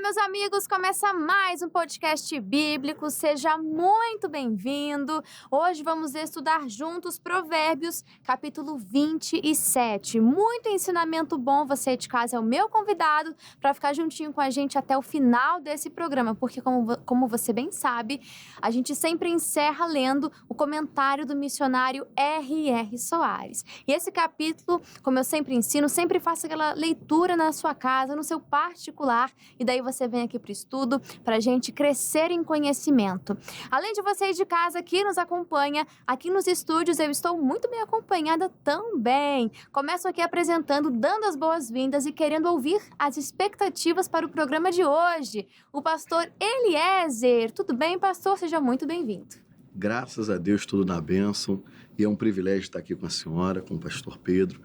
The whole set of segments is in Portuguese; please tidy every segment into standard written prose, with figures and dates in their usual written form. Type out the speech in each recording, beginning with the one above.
meus amigos, começa mais um podcast bíblico, seja muito bem-vindo. Hoje vamos estudar juntos Provérbios, capítulo 27. Muito ensinamento bom, você de casa é o meu convidado para ficar juntinho com a gente até o final desse programa, porque como você bem sabe, a gente sempre encerra lendo o comentário do missionário R.R. Soares. E esse capítulo, como eu sempre ensino, sempre faça aquela leitura na sua casa, no seu particular, e daí você vem aqui para o estudo para a gente crescer em conhecimento. Além de vocês de casa que nos acompanha, aqui nos estúdios eu estou muito bem acompanhada também. Começo aqui apresentando, dando as boas-vindas e querendo ouvir as expectativas para o programa de hoje. O pastor Eliezer. Tudo bem, pastor? Seja muito bem-vindo. Graças a Deus, tudo na bênção. E é um privilégio estar aqui com a senhora, com o pastor Pedro.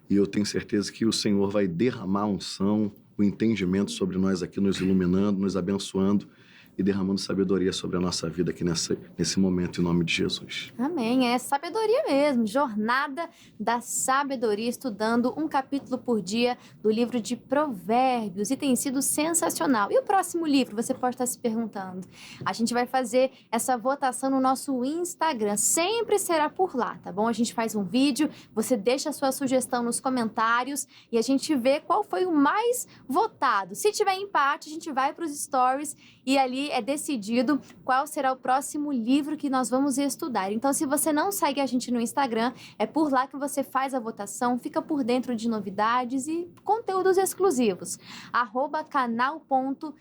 E eu tenho certeza que o Senhor vai derramar unção, o entendimento sobre nós aqui, nos iluminando, nos abençoando e derramando sabedoria sobre a nossa vida aqui nesse momento, em nome de Jesus. Amém, é sabedoria mesmo, jornada da sabedoria, estudando um capítulo por dia do livro de Provérbios, e tem sido sensacional. E o próximo livro, você pode estar se perguntando? A gente vai fazer essa votação no nosso Instagram, sempre será por lá, tá bom? A gente faz um vídeo, você deixa a sua sugestão nos comentários e a gente vê qual foi o mais votado. Se tiver empate, a gente vai para os stories e ali é decidido qual será o próximo livro que nós vamos estudar. Então, se você não segue a gente no Instagram, é por lá que você faz a votação, fica por dentro de novidades e conteúdos exclusivos. @canal.cjc.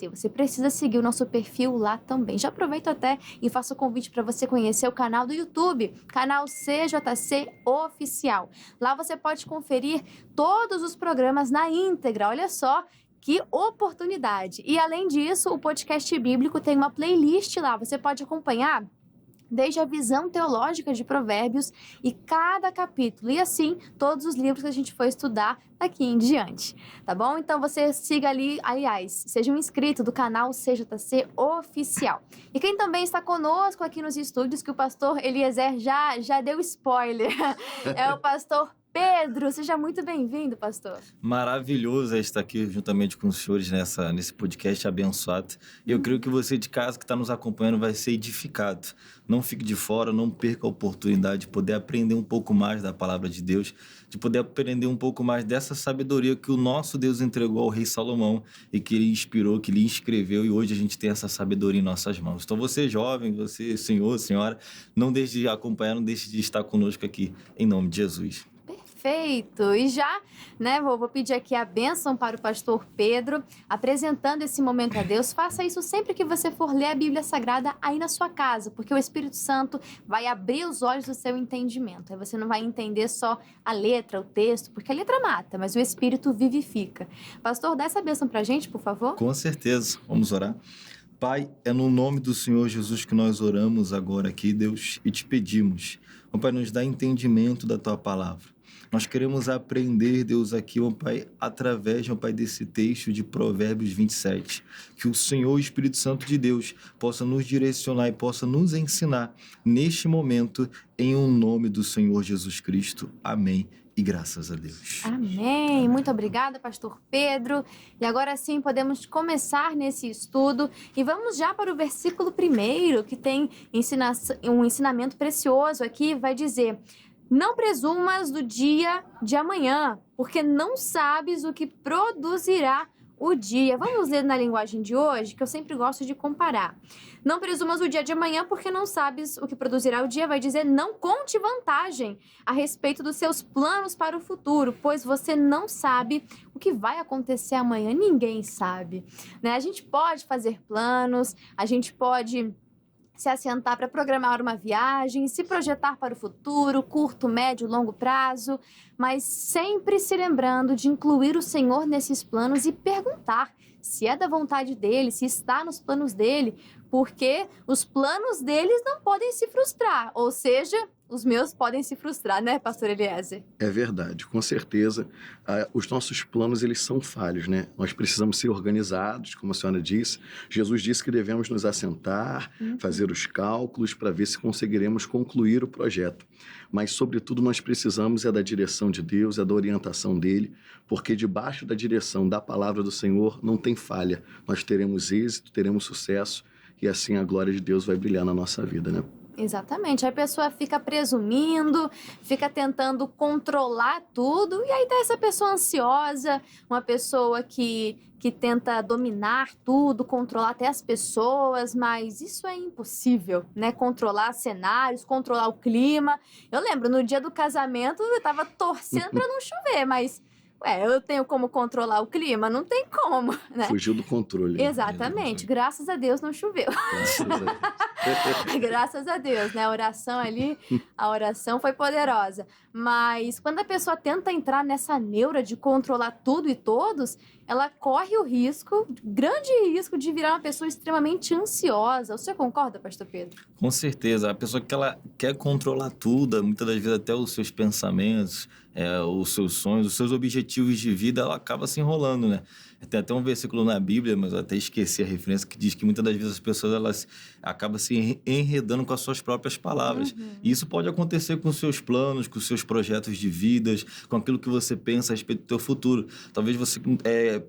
Você precisa seguir o nosso perfil lá também. Já aproveito até e faço o convite para você conhecer o canal do YouTube, canal CJC Oficial. Lá você pode conferir todos os programas na íntegra. Olha só que oportunidade! E além disso, o podcast bíblico tem uma playlist lá. Você pode acompanhar desde a visão teológica de Provérbios e cada capítulo. E assim, todos os livros que a gente for estudar daqui em diante. Tá bom? Então você siga ali, aliás, seja um inscrito do canal CJC Oficial. E quem também está conosco aqui nos estúdios, que o pastor Eliezer já deu spoiler, é o pastor Pedro. Seja muito bem-vindo, pastor. Maravilhoso estar aqui juntamente com os senhores nesse podcast abençoado. Eu creio que você de casa que está nos acompanhando vai ser edificado. Não fique de fora, não perca a oportunidade de poder aprender um pouco mais da palavra de Deus, de poder aprender um pouco mais dessa sabedoria que o nosso Deus entregou ao rei Salomão e que ele inspirou, que ele escreveu, e hoje a gente tem essa sabedoria em nossas mãos. Então você jovem, você senhor, senhora, não deixe de acompanhar, não deixe de estar conosco aqui, em nome de Jesus. Perfeito! E já, vou pedir aqui a bênção para o pastor Pedro, apresentando esse momento a Deus. Faça isso sempre que você for ler a Bíblia Sagrada aí na sua casa, porque o Espírito Santo vai abrir os olhos do seu entendimento. Aí você não vai entender só a letra, o texto, porque a letra mata, mas o Espírito vivifica. Pastor, dá essa bênção para a gente, por favor? Com certeza. Vamos orar. Pai, é no nome do Senhor Jesus que nós oramos agora aqui, Deus, e te pedimos, Pai, nos dá entendimento da Tua palavra. Nós queremos aprender, Deus, aqui, Pai, através, Pai, desse texto de Provérbios 27. Que o Senhor, o Espírito Santo de Deus, possa nos direcionar e possa nos ensinar neste momento, em o nome do Senhor Jesus Cristo. Amém. E graças a Deus. Amém. Muito obrigada, pastor Pedro. E agora sim, podemos começar nesse estudo. E vamos já para o versículo 1, que tem um ensinamento precioso aqui. Vai dizer: não presumas do dia de amanhã, porque não sabes o que produzirá o dia. Vamos ler na linguagem de hoje, que eu sempre gosto de comparar. Não presumas o dia de amanhã, porque não sabes o que produzirá o dia. Vai dizer, não conte vantagem a respeito dos seus planos para o futuro, pois você não sabe o que vai acontecer amanhã. Ninguém sabe, A gente pode fazer planos, a gente pode se assentar para programar uma viagem, se projetar para o futuro, curto, médio, longo prazo, mas sempre se lembrando de incluir o Senhor nesses planos e perguntar se é da vontade dele, se está nos planos dele, porque os planos deles não podem se frustrar, ou seja, os meus podem se frustrar, né, pastor Eliezer? É verdade, com certeza. Os nossos planos, eles são falhos, né? Nós precisamos ser organizados, como a senhora disse. Jesus disse que devemos nos assentar, fazer os cálculos para ver se conseguiremos concluir o projeto. Mas, sobretudo, nós precisamos da direção de Deus, da orientação dele, porque debaixo da direção da palavra do Senhor não tem falha. Nós teremos êxito, teremos sucesso e assim a glória de Deus vai brilhar na nossa vida, né? Exatamente. Aí a pessoa fica presumindo, fica tentando controlar tudo, e aí tá essa pessoa ansiosa, uma pessoa que tenta dominar tudo, controlar até as pessoas, mas isso é impossível, né? Controlar cenários, controlar o clima. Eu lembro, no dia do casamento, eu tava torcendo pra não chover, mas... eu tenho como controlar o clima? Não tem como, né? Fugiu do controle. Exatamente. Graças a Deus não choveu. Graças a Deus. Graças a Deus, né? A oração foi poderosa. Mas quando a pessoa tenta entrar nessa neura de controlar tudo e todos, ela corre o risco, grande risco, de virar uma pessoa extremamente ansiosa. O senhor concorda, pastor Pedro? Com certeza. A pessoa que ela quer controlar tudo, muitas das vezes até os seus pensamentos, os seus sonhos, os seus objetivos de vida, ela acaba se enrolando, né? Tem até um versículo na Bíblia, mas eu até esqueci a referência, que diz que muitas das vezes as pessoas elas acabam se enredando com as suas próprias palavras. E isso pode acontecer com os seus planos, com os seus projetos de vidas, com aquilo que você pensa a respeito do teu futuro. Talvez você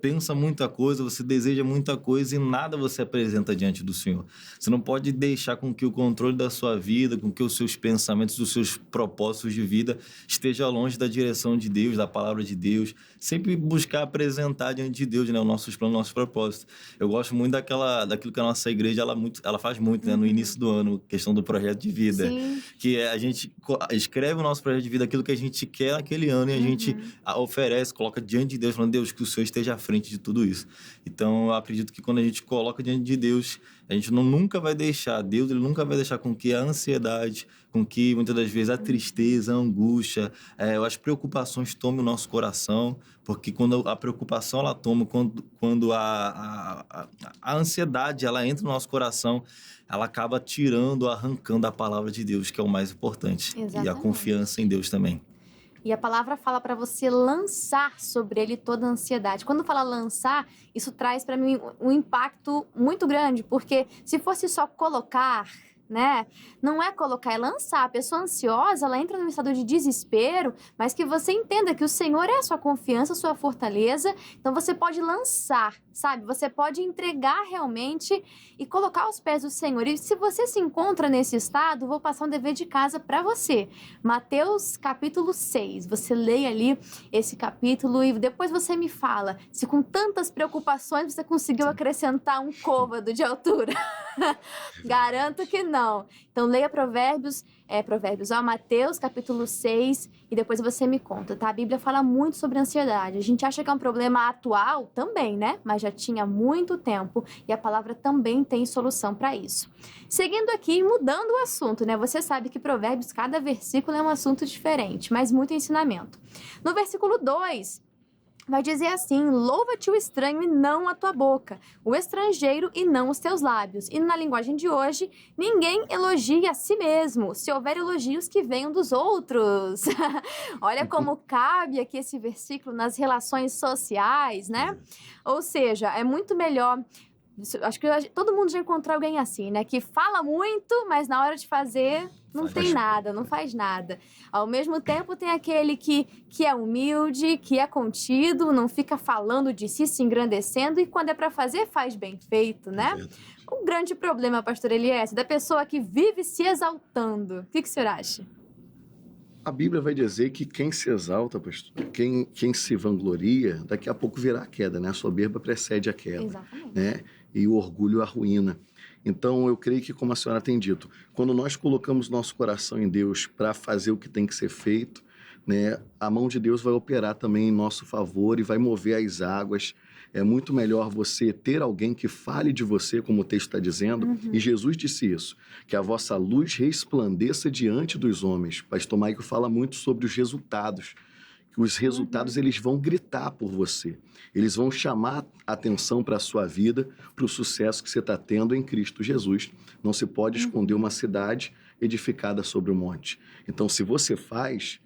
pensa muita coisa, você deseja muita coisa e nada você apresenta diante do Senhor. Você não pode deixar com que o controle da sua vida, com que os seus pensamentos, os seus propósitos de vida esteja longe da direção de Deus, da palavra de Deus. Sempre buscar apresentar diante de Deus, né, os nossos planos, nossos propósitos. Eu gosto muito daquilo que a nossa igreja ela faz muito, né, no início do ano, questão do projeto de vida. Sim. Que a gente escreve o nosso projeto de vida, aquilo que a gente quer naquele ano, e a gente oferece, coloca diante de Deus, falando, Deus, que o Senhor esteja à frente de tudo isso. Então, eu acredito que quando a gente coloca diante de Deus, a gente nunca vai deixar, Deus ele nunca vai deixar com que a ansiedade, com que muitas das vezes a tristeza, a angústia, as preocupações tomem o nosso coração, porque quando a preocupação ela toma, quando a ansiedade ela entra no nosso coração, ela acaba tirando, arrancando a palavra de Deus, que é o mais importante. Exatamente. E a confiança em Deus também. E a palavra fala para você lançar sobre ele toda a ansiedade. Quando fala lançar, isso traz para mim um impacto muito grande, porque se fosse só colocar, né? Não é colocar, é lançar. A pessoa ansiosa, ela entra num estado de desespero, mas que você entenda que o Senhor é a sua confiança, a sua fortaleza. Então você pode lançar, sabe? Você pode entregar realmente e colocar aos pés do Senhor. E se você se encontra nesse estado, vou passar um dever de casa para você. Mateus capítulo 6. Você leia ali esse capítulo e depois você me fala se com tantas preocupações você conseguiu acrescentar um côvado de altura. Garanto que não. Então, leia Mateus, capítulo 6, e depois você me conta, tá? A Bíblia fala muito sobre ansiedade. A gente acha que é um problema atual também, né? Mas já tinha muito tempo e a palavra também tem solução para isso. Seguindo aqui, mudando o assunto, né? Você sabe que Provérbios, cada versículo é um assunto diferente, mas muito ensinamento. No versículo 2... vai dizer assim: louva-te o estranho e não a tua boca, o estrangeiro e não os teus lábios. E na linguagem de hoje, ninguém elogia a si mesmo, se houver elogios que venham dos outros. Olha como cabe aqui esse versículo nas relações sociais, né? Ou seja, é muito melhor... Acho que todo mundo já encontrou alguém assim, né? Que fala muito, mas na hora de fazer não tem nada, não faz nada. Ao mesmo tempo, tem aquele que é humilde, que é contido, não fica falando de si, se engrandecendo, e quando é para fazer, faz bem feito, né? O grande problema, pastor Eliezer, da pessoa que vive se exaltando. O que o senhor acha? A Bíblia vai dizer que quem se exalta, pastor, quem se vangloria, daqui a pouco virá a queda, né? A soberba precede a queda. Exatamente. Né? E o orgulho a ruína. Então, eu creio que, como a senhora tem dito, quando nós colocamos nosso coração em Deus para fazer o que tem que ser feito, né, a mão de Deus vai operar também em nosso favor e vai mover as águas. É muito melhor você ter alguém que fale de você, como o texto está dizendo, e Jesus disse isso, que a vossa luz resplandeça diante dos homens. Pastor Maico fala muito sobre os resultados, que os resultados eles vão gritar por você, eles vão chamar atenção para a sua vida, para o sucesso que você está tendo em Cristo Jesus. Não se pode esconder uma cidade edificada sobre o monte. Então, se você faz,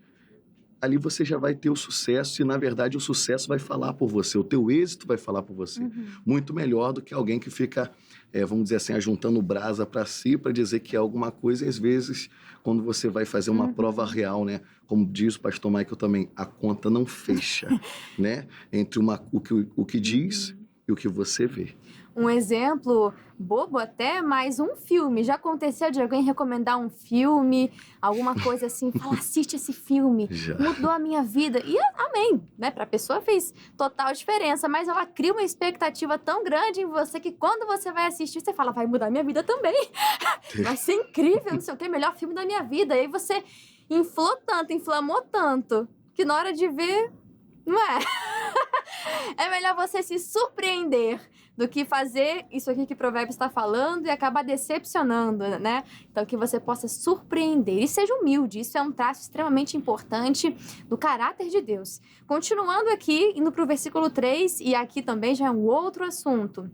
ali você já vai ter o sucesso e, na verdade, o sucesso vai falar por você, o teu êxito vai falar por você. Muito melhor do que alguém que fica, vamos dizer assim, ajuntando brasa para si, para dizer que é alguma coisa, e às vezes, quando você vai fazer uma prova real, né? Como diz o pastor Michael também, a conta não fecha, né? Entre o que diz e o que você vê. Um exemplo bobo até, mas um filme. Já aconteceu de alguém recomendar um filme, alguma coisa assim, falar, assiste esse filme, Já. mudou a minha vida. E amém, né? Pra pessoa fez total diferença, mas ela cria uma expectativa tão grande em você que quando você vai assistir, você fala, vai mudar minha vida também. Vai ser incrível, não sei o que, melhor filme da minha vida. E aí você inflamou tanto, que na hora de ver, não é? É melhor você se surpreender do que fazer isso aqui que o provérbio está falando e acabar decepcionando, né? Então, que você possa surpreender e seja humilde. Isso é um traço extremamente importante do caráter de Deus. Continuando aqui, indo para o versículo 3, e aqui também já é um outro assunto.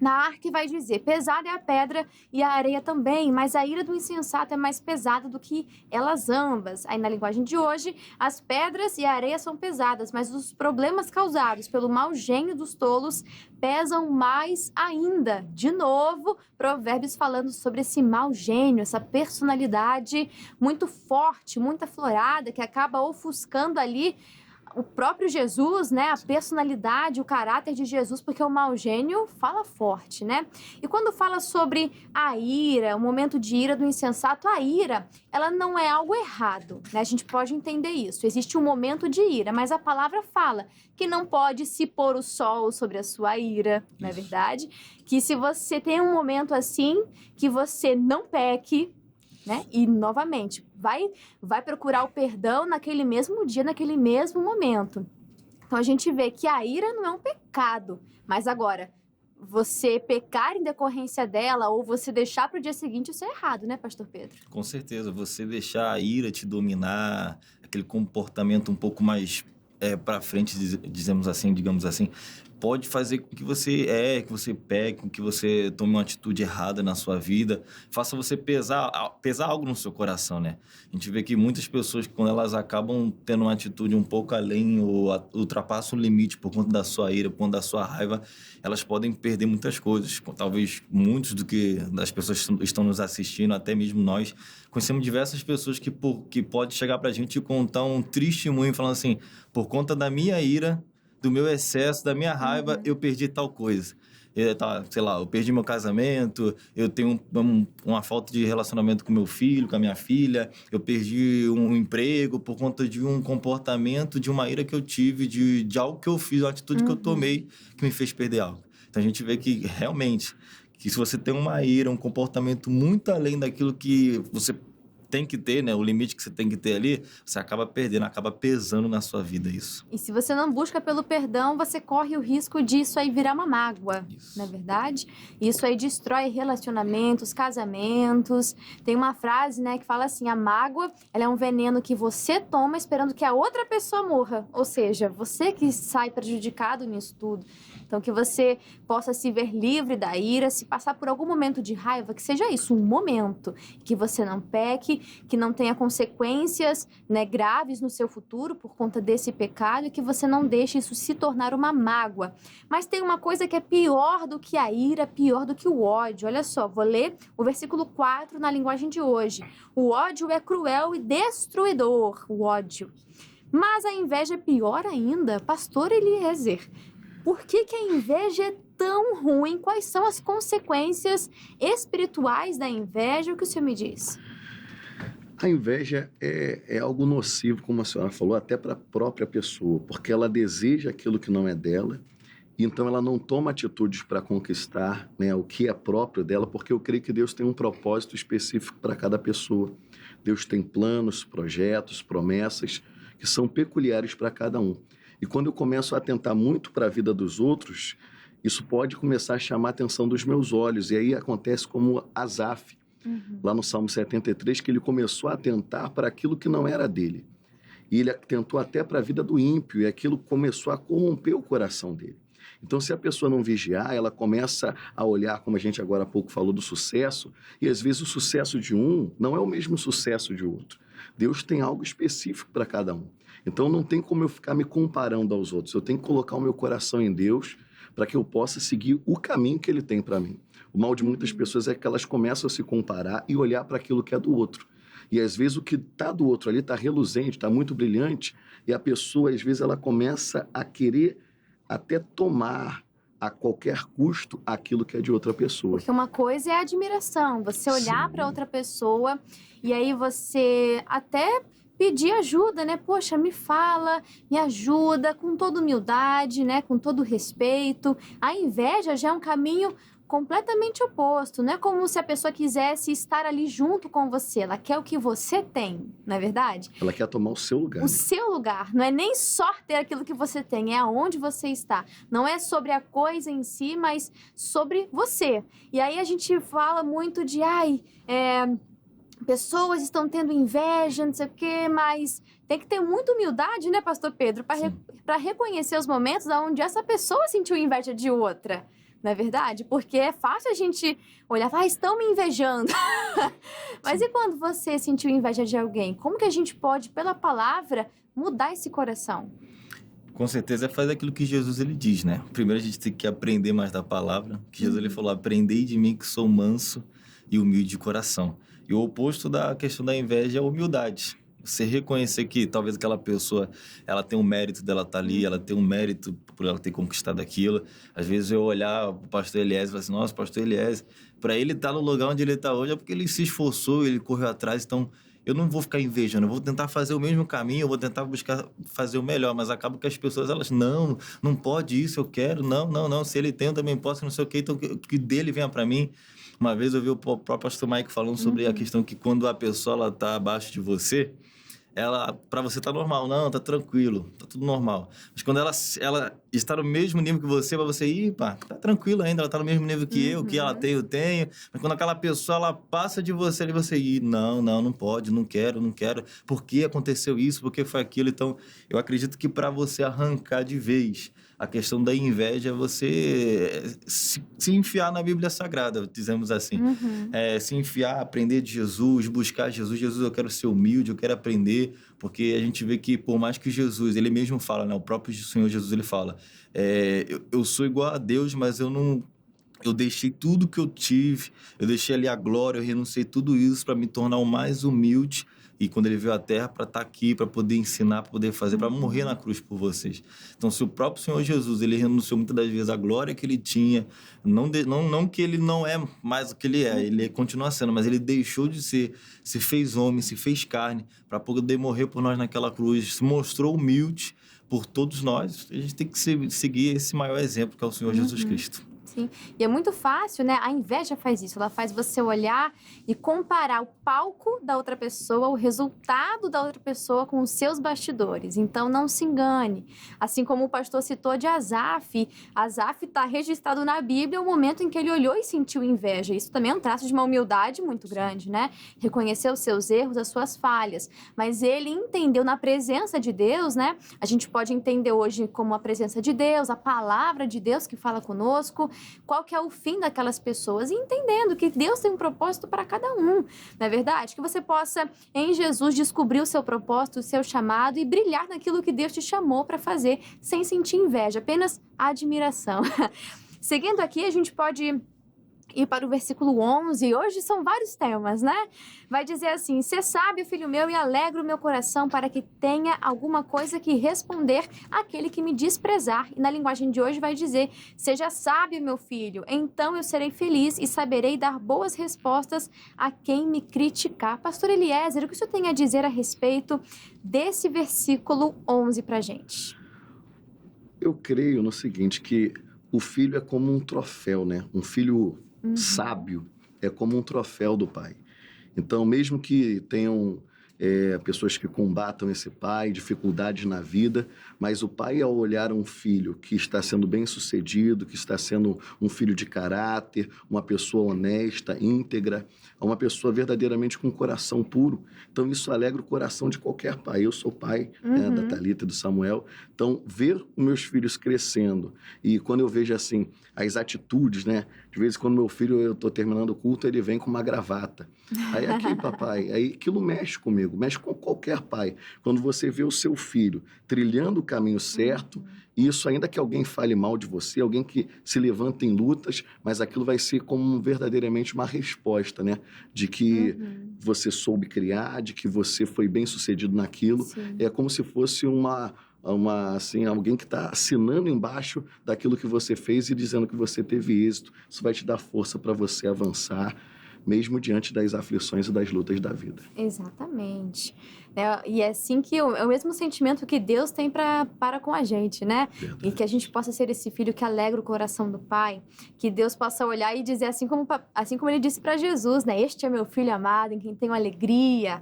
Na arca vai dizer, pesada é a pedra e a areia também, mas a ira do insensato é mais pesada do que elas ambas. Aí na linguagem de hoje, as pedras e a areia são pesadas, mas os problemas causados pelo mau gênio dos tolos pesam mais ainda. De novo, Provérbios falando sobre esse mau gênio, essa personalidade muito forte, muito aflorada, que acaba ofuscando ali o próprio Jesus, né? A personalidade, o caráter de Jesus, porque o mau gênio fala forte, né? E quando fala sobre a ira, o momento de ira do insensato, a ira, ela não é algo errado, né? A gente pode entender isso. Existe um momento de ira, mas a palavra fala que não pode se pôr o sol sobre a sua ira, não é verdade? Que se você tem um momento assim, que você não peque, né? E, novamente, vai procurar o perdão naquele mesmo dia, naquele mesmo momento. Então, a gente vê que a ira não é um pecado. Mas, agora, você pecar em decorrência dela ou você deixar para o dia seguinte, isso é errado, né, pastor Pedro? Com certeza. Você deixar a ira te dominar, aquele comportamento um pouco mais para frente, digamos assim, pode fazer com que você pegue, com que você tome uma atitude errada na sua vida, faça você pesar algo no seu coração, né? A gente vê que muitas pessoas, quando elas acabam tendo uma atitude um pouco além ou ultrapassam o limite por conta da sua ira, por conta da sua raiva, elas podem perder muitas coisas. Talvez muitos das pessoas que estão nos assistindo, até mesmo nós, conhecemos diversas pessoas que pode chegar pra gente e contar um testemunho falando assim, por conta da minha ira, do meu excesso, da minha raiva, eu perdi tal coisa. Sei lá, eu perdi meu casamento, eu tenho uma falta de relacionamento com meu filho, com a minha filha, eu perdi um emprego por conta de um comportamento, de uma ira que eu tive, de algo que eu fiz, uma atitude que eu tomei que me fez perder algo. Então a gente vê que realmente, que se você tem uma ira, um comportamento muito além daquilo que você tem que ter, né? O limite que você tem que ter ali, você acaba perdendo, acaba pesando na sua vida isso. E se você não busca pelo perdão, você corre o risco disso aí virar uma mágoa, não é verdade? Isso aí destrói relacionamentos, casamentos. Tem uma frase, né, que fala assim, a mágoa, ela é um veneno que você toma esperando que a outra pessoa morra. Ou seja, você que sai prejudicado nisso tudo. Então, que você possa se ver livre da ira, se passar por algum momento de raiva, que seja isso, um momento, que você não peque, que não tenha consequências, né, graves no seu futuro por conta desse pecado e que você não deixe isso se tornar uma mágoa. Mas tem uma coisa que é pior do que a ira, pior do que o ódio. Olha só, vou ler o versículo 4 na linguagem de hoje. O ódio é cruel e destruidor, o ódio. Mas a inveja é pior ainda. Pastor Eliezer, por que a inveja é tão ruim? Quais são as consequências espirituais da inveja? O que o senhor me diz? A inveja é algo nocivo, como a senhora falou, até para a própria pessoa, porque ela deseja aquilo que não é dela, e então ela não toma atitudes para conquistar, né, o que é próprio dela, porque eu creio que Deus tem um propósito específico para cada pessoa. Deus tem planos, projetos, promessas que são peculiares para cada um. E quando eu começo a atentar muito para a vida dos outros, isso pode começar a chamar a atenção dos meus olhos. E aí acontece como Asaf, lá no Salmo 73, que ele começou a atentar para aquilo que não era dele. E ele atentou até para a vida do ímpio, e aquilo começou a corromper o coração dele. Então, se a pessoa não vigiar, ela começa a olhar, como a gente agora há pouco falou do sucesso, e às vezes o sucesso de um não é o mesmo sucesso de outro. Deus tem algo específico para cada um. Então, não tem como eu ficar me comparando aos outros. Eu tenho que colocar o meu coração em Deus para que eu possa seguir o caminho que Ele tem para mim. O mal de muitas pessoas é que elas começam a se comparar e olhar para aquilo que é do outro. E às vezes o que está do outro ali está reluzente, está muito brilhante, e a pessoa, às vezes, ela começa a querer até tomar a qualquer custo aquilo que é de outra pessoa. Porque uma coisa é a admiração, você olhar Sim. para outra pessoa e aí você até pedir ajuda, né? Poxa, me fala, me ajuda, com toda humildade, né? Com todo respeito. A inveja já é um caminho completamente oposto. Não é como se a pessoa quisesse estar ali junto com você. Ela quer o que você tem, não é verdade? Ela quer tomar o seu lugar. O seu lugar. Não é nem só ter aquilo que você tem, é aonde você está. Não é sobre a coisa em si, mas sobre você. E aí a gente fala muito de, pessoas estão tendo inveja, não sei o quê, mas tem que ter muita humildade, né, Pastor Pedro, para reconhecer os momentos onde essa pessoa sentiu inveja de outra. Não é verdade? Porque é fácil a gente olhar, estão me invejando. Mas e quando você sentiu inveja de alguém? Como que a gente pode, pela palavra, mudar esse coração? Com certeza é fazer aquilo que Jesus ele diz, né? Primeiro a gente tem que aprender mais da palavra, que Jesus ele falou, aprendei de mim que sou manso e humilde de coração. E o oposto da questão da inveja é a humildade. Você reconhecer que talvez aquela pessoa, ela tem um mérito dela estar ali, ela tem um mérito por ela ter conquistado aquilo. Às vezes eu olhar o pastor Eliezer e falar assim, nossa, pastor Eliezer, para ele estar no lugar onde ele está hoje é porque ele se esforçou, ele correu atrás, então eu não vou ficar invejando, eu vou tentar fazer o mesmo caminho, eu vou tentar buscar fazer o melhor, mas acaba que as pessoas, elas, não pode isso, eu quero, não, se ele tem, eu também posso, não sei o quê, então que dele venha para mim. Uma vez eu vi o próprio pastor Mike falando sobre a questão que quando a pessoa, ela tá abaixo de você, para você tá normal, não, tá tranquilo, tá tudo normal. Mas quando ela está no mesmo nível que você, para você tá tranquilo ainda, ela tá no mesmo nível que eu, que ela tem, eu tenho. Mas quando aquela pessoa, ela passa de você, ali você não pode, não quero. Por que aconteceu isso? Por que foi aquilo? Então, eu acredito que para você arrancar de vez a questão da inveja é você se enfiar na Bíblia Sagrada, dizemos assim. Se enfiar, aprender de Jesus, buscar Jesus. Jesus, eu quero ser humilde, eu quero aprender, porque a gente vê que por mais que Jesus, ele mesmo fala, né? O próprio Senhor Jesus, ele fala, eu sou igual a Deus, mas eu deixei tudo que eu tive, eu deixei ali a glória, eu renunciei tudo isso para me tornar o mais humilde. E quando ele veio à Terra para estar aqui, para poder ensinar, para poder fazer, para morrer na cruz por vocês. Então, se o próprio Senhor Jesus, ele renunciou muitas das vezes à glória que ele tinha, não que ele não é mais o que ele continua sendo, mas ele deixou de ser, se fez homem, se fez carne, para poder morrer por nós naquela cruz, se mostrou humilde por todos nós. A gente tem que seguir esse maior exemplo, que é o Senhor Jesus Cristo. Sim, e é muito fácil, né? A inveja faz isso, ela faz você olhar e comparar o palco da outra pessoa, o resultado da outra pessoa com os seus bastidores. Então, não se engane. Assim como o pastor citou de Asaf está registrado na Bíblia o momento em que ele olhou e sentiu inveja. Isso também é um traço de uma humildade muito grande, né? Reconhecer os seus erros, as suas falhas. Mas ele entendeu na presença de Deus, né? A gente pode entender hoje como a presença de Deus, a palavra de Deus que fala conosco, qual que é o fim daquelas pessoas, e entendendo que Deus tem um propósito para cada um, não é verdade? Que você possa, em Jesus, descobrir o seu propósito, o seu chamado e brilhar naquilo que Deus te chamou para fazer, sem sentir inveja, apenas admiração. Seguindo aqui, a gente pode ir para o versículo 11, hoje são vários temas, né? Vai dizer assim, ser sábio, filho meu, e alegra o meu coração para que tenha alguma coisa que responder àquele que me desprezar. E na linguagem de hoje vai dizer, seja sábio, meu filho, então eu serei feliz e saberei dar boas respostas a quem me criticar. Pastor Eliezer, o que o senhor tem a dizer a respeito desse versículo 11 pra gente? Eu creio no seguinte, que o filho é como um troféu, né? Um filho sábio é como um troféu do pai. Então, mesmo que tenham pessoas que combatam esse pai, dificuldades na vida, mas o pai, ao olhar um filho que está sendo bem-sucedido, que está sendo um filho de caráter, uma pessoa honesta, íntegra, uma pessoa verdadeiramente com um coração puro, então isso alegra o coração de qualquer pai. Eu sou pai, né, da Thalita e do Samuel, então ver os meus filhos crescendo, e quando eu vejo assim, as atitudes, né, de vez em quando meu filho, eu estou terminando o culto, ele vem com uma gravata, aí aqui papai, aí aquilo mexe comigo, mexe com qualquer pai, quando você vê o seu filho trilhando o caminho certo, isso ainda que alguém fale mal de você, alguém que se levanta em lutas, mas aquilo vai ser como verdadeiramente uma resposta, né? De que você soube criar, de que você foi bem sucedido naquilo. Sim. É como se fosse assim, alguém que está assinando embaixo daquilo que você fez e dizendo que você teve êxito. Isso vai te dar força para você avançar, mesmo diante das aflições e das lutas da vida. Exatamente. E é assim que é o mesmo sentimento que Deus tem para com a gente, né? Verdade. E que a gente possa ser esse filho que alegra o coração do Pai, que Deus possa olhar e dizer assim como ele disse para Jesus, né? Este é meu filho amado, em quem tenho alegria.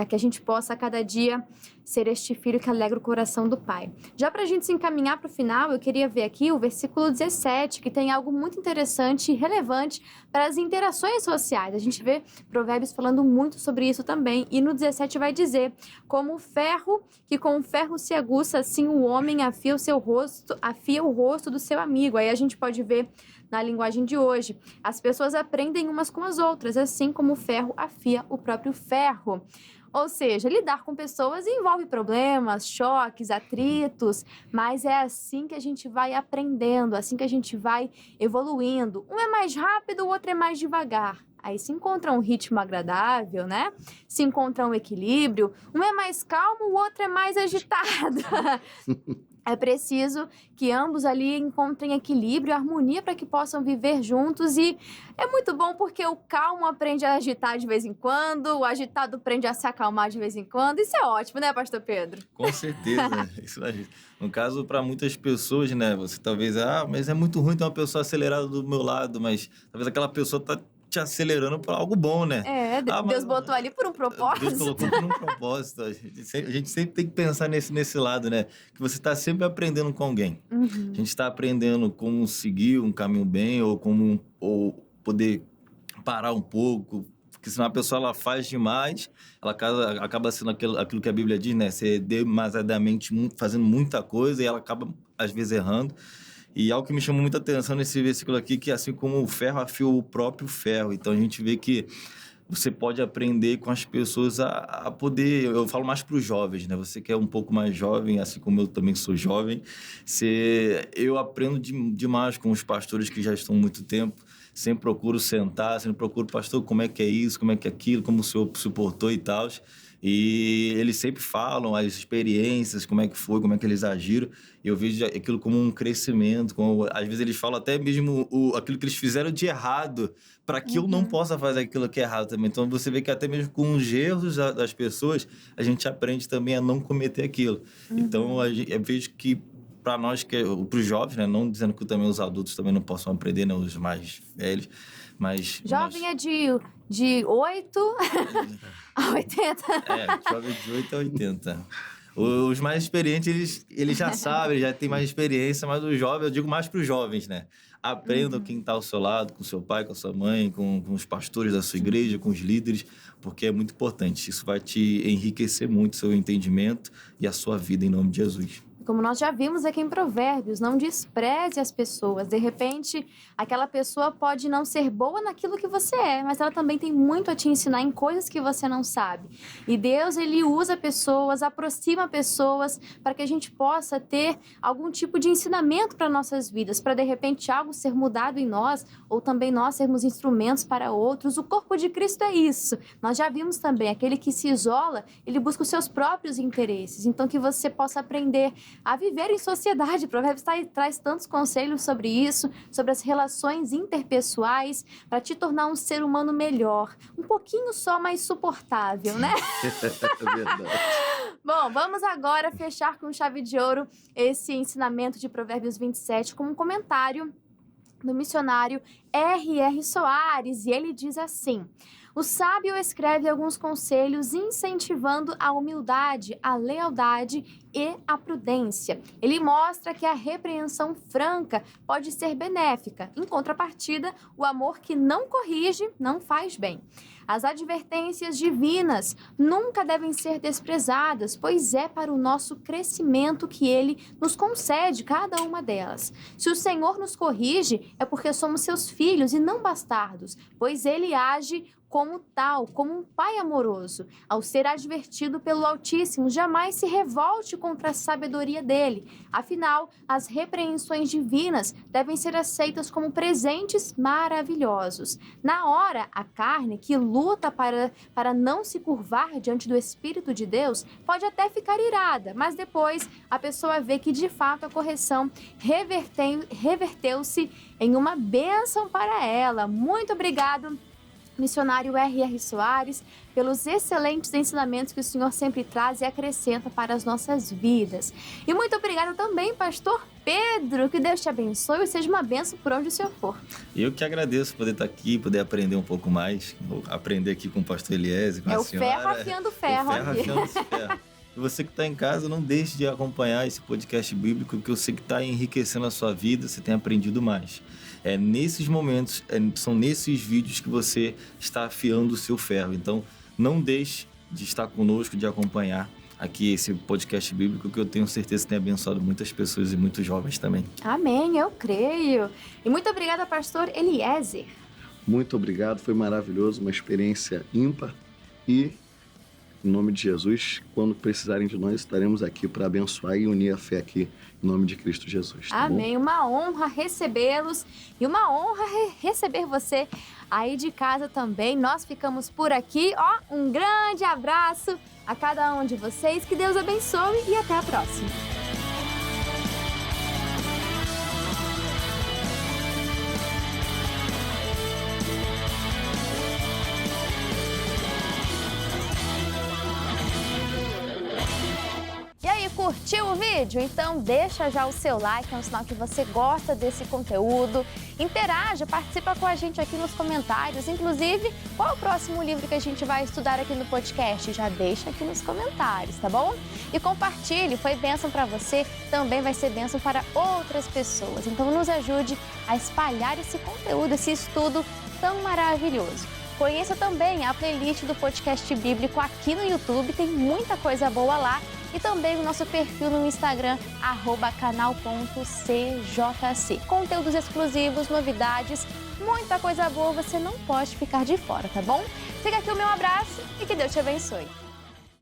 Que a gente possa, a cada dia, ser este filho que alegra o coração do Pai. Já para a gente se encaminhar para o final, eu queria ver aqui o versículo 17, que tem algo muito interessante e relevante para as interações sociais. A gente vê Provérbios falando muito sobre isso também. E no 17 vai dizer, como o ferro, que com o ferro se aguça, assim o homem afia o rosto do seu amigo. Aí a gente pode ver na linguagem de hoje. As pessoas aprendem umas com as outras, assim como o ferro afia o próprio ferro. Ou seja, lidar com pessoas envolve problemas, choques, atritos, mas é assim que a gente vai aprendendo, assim que a gente vai evoluindo. Um é mais rápido, o outro é mais devagar. Aí se encontra um ritmo agradável, né? Se encontra um equilíbrio. Um é mais calmo, o outro é mais agitado. É preciso que ambos ali encontrem equilíbrio e harmonia para que possam viver juntos. E é muito bom porque o calmo aprende a agitar de vez em quando, o agitado aprende a se acalmar de vez em quando. Isso é ótimo, né, Pastor Pedro? Com certeza. Isso aí. No caso, para muitas pessoas, né? Você talvez, mas é muito ruim ter uma pessoa acelerada do meu lado, mas talvez aquela pessoa tá te acelerando para algo bom, né? Deus botou ali por um propósito. Deus colocou por um propósito. A gente sempre tem que pensar nesse lado, né? Que você está sempre aprendendo com alguém. A gente está aprendendo como seguir um caminho bem ou poder parar um pouco. Porque senão a pessoa ela faz demais, ela acaba sendo aquilo que a Bíblia diz, né? Ser demasiadamente fazendo muita coisa e ela acaba, às vezes, errando. E algo que me chamou muita atenção nesse versículo aqui, que assim como o ferro afia o próprio ferro. Então, a gente vê que você pode aprender com as pessoas a poder... Eu falo mais para os jovens, né? Você que é um pouco mais jovem, assim como eu também sou jovem. Eu aprendo demais com os pastores que já estão há muito tempo. Sempre procuro sentar, sempre procuro, pastor, como é que é isso, como é que é aquilo, como o senhor se portou e tal. E eles sempre falam as experiências, como é que foi, como é que eles agiram. E eu vejo aquilo como um crescimento. Às vezes eles falam até mesmo aquilo que eles fizeram de errado, para que eu não possa fazer aquilo que é errado também. Então você vê que até mesmo com os erros das pessoas, a gente aprende também a não cometer aquilo. Então eu vejo que para nós, para os jovens, né? Não dizendo que também os adultos também não possam aprender, né? Os mais velhos, mas... Jovem é de 8 a 80. Jovem de 8 a 80. Os mais experientes, eles já sabem, já têm mais experiência, mas os jovens, eu digo mais para os jovens, né? Aprendam quem está ao seu lado, com seu pai, com a sua mãe, com os pastores da sua igreja, com os líderes, porque é muito importante. Isso vai te enriquecer muito o seu entendimento e a sua vida, em nome de Jesus. Como nós já vimos aqui em Provérbios, não despreze as pessoas. De repente, aquela pessoa pode não ser boa naquilo que você é, mas ela também tem muito a te ensinar em coisas que você não sabe. E Deus, Ele usa pessoas, aproxima pessoas para que a gente possa ter algum tipo de ensinamento para nossas vidas, para de repente algo ser mudado em nós, ou também nós sermos instrumentos para outros. O corpo de Cristo é isso. Nós já vimos também, aquele que se isola, ele busca os seus próprios interesses. Então, que você possa aprender a viver em sociedade. Provérbios traz tantos conselhos sobre isso, sobre as relações interpessoais, para te tornar um ser humano melhor. Um pouquinho só mais suportável, né? É verdade. Bom, vamos agora fechar com chave de ouro esse ensinamento de Provérbios 27 com um comentário do missionário R.R. Soares, e ele diz assim: O sábio escreve alguns conselhos incentivando a humildade, a lealdade e a prudência. Ele mostra que a repreensão franca pode ser benéfica. Em contrapartida, o amor que não corrige não faz bem. As advertências divinas nunca devem ser desprezadas, pois é para o nosso crescimento que Ele nos concede cada uma delas. Se o Senhor nos corrige, é porque somos seus filhos e não bastardos, pois Ele age como tal, como um pai amoroso. Ao ser advertido pelo Altíssimo, jamais se revolte contra a sabedoria dele. Afinal, as repreensões divinas devem ser aceitas como presentes maravilhosos. Na hora, a carne, que luta para não se curvar diante do Espírito de Deus, pode até ficar irada, mas depois a pessoa vê que, de fato, a correção reverteu-se em uma bênção para ela. Muito obrigado, missionário R.R. Soares, pelos excelentes ensinamentos que o Senhor sempre traz e acrescenta para as nossas vidas. E muito obrigada também, pastor Pedro, que Deus te abençoe e seja uma bênção por onde o Senhor for. Eu que agradeço poder estar aqui, poder aprender um pouco mais, vou aprender aqui com o pastor Eliezer, com a senhora. É o ferro afiando o ferro. O ferro afiando esse ferro. E você que está em casa, não deixe de acompanhar esse podcast bíblico, que eu sei que está enriquecendo a sua vida, você tem aprendido mais. É nesses momentos, são nesses vídeos que você está afiando o seu ferro. Então, não deixe de estar conosco, de acompanhar aqui esse podcast bíblico, que eu tenho certeza que tem abençoado muitas pessoas e muitos jovens também. Amém, eu creio. E muito obrigada, pastor Eliezer. Muito obrigado, foi maravilhoso, uma experiência ímpar e, em nome de Jesus, quando precisarem de nós, estaremos aqui para abençoar e unir a fé aqui, em nome de Cristo Jesus. Tá Amém. bom? Uma honra recebê-los e uma honra receber você aí de casa também. Nós ficamos por aqui. Um grande abraço a cada um de vocês. Que Deus abençoe e até a próxima. Curtiu o vídeo? Então deixa já o seu like, é um sinal que você gosta desse conteúdo. Interaja, participa com a gente aqui nos comentários. Inclusive, qual é o próximo livro que a gente vai estudar aqui no podcast? Já deixa aqui nos comentários, tá bom? E compartilhe, foi bênção para você, também vai ser bênção para outras pessoas. Então nos ajude a espalhar esse conteúdo, esse estudo tão maravilhoso. Conheça também a playlist do podcast bíblico aqui no YouTube, tem muita coisa boa lá. E também o nosso perfil no Instagram, @canal.cjc. Conteúdos exclusivos, novidades, muita coisa boa, você não pode ficar de fora, tá bom? Fica aqui o meu abraço e que Deus te abençoe.